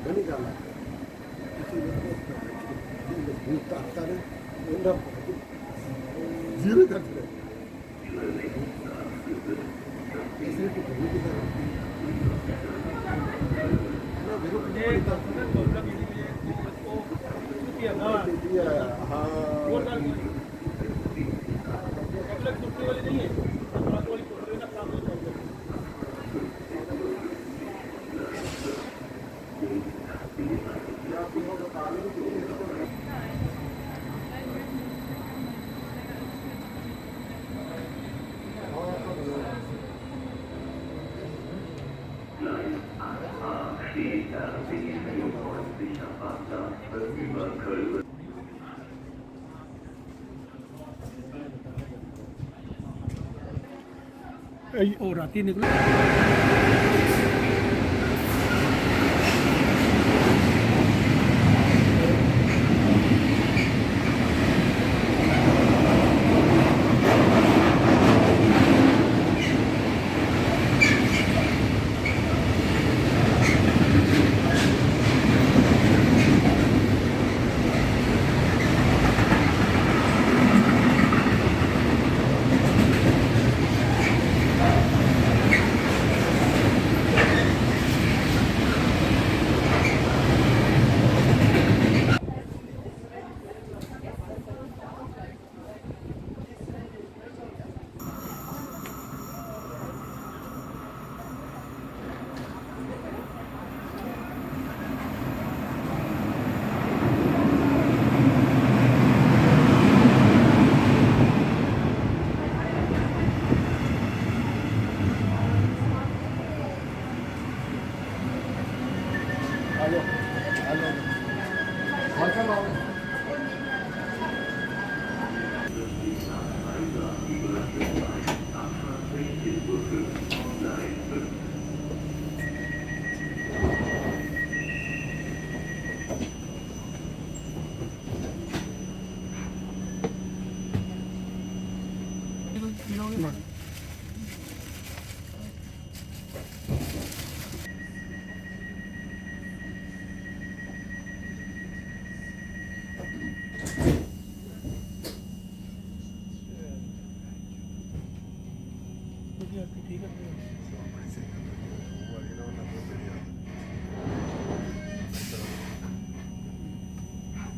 ਨਹੀਂ ਕਰਨਾ ਤੁਸੀਂ ਮਜ਼ਬੂਤ ਤਾਕਤਾਂ ਨੇ ਉਹਨਾਂ ਜ਼ੀਰੋ ਕਰ ਦਿੱਤੇ ਇਸ ਲਈ ਕੋਈ ਨਹੀਂ ਕਰਦਾ ਨਾ ਵੀਰੋ ਇਹ ਤਾਂ ਕੋਲਕਾ ਵੀ ਨਹੀਂ ਉਹ ਕੀ ਹੈ ਹਾਂ ਹੋਰ ਗੱਲ पब्लिक छुट्टी वाली नहीं है अपराध वाली छोड़ देना काम नहीं करते और राती निकले ठीक है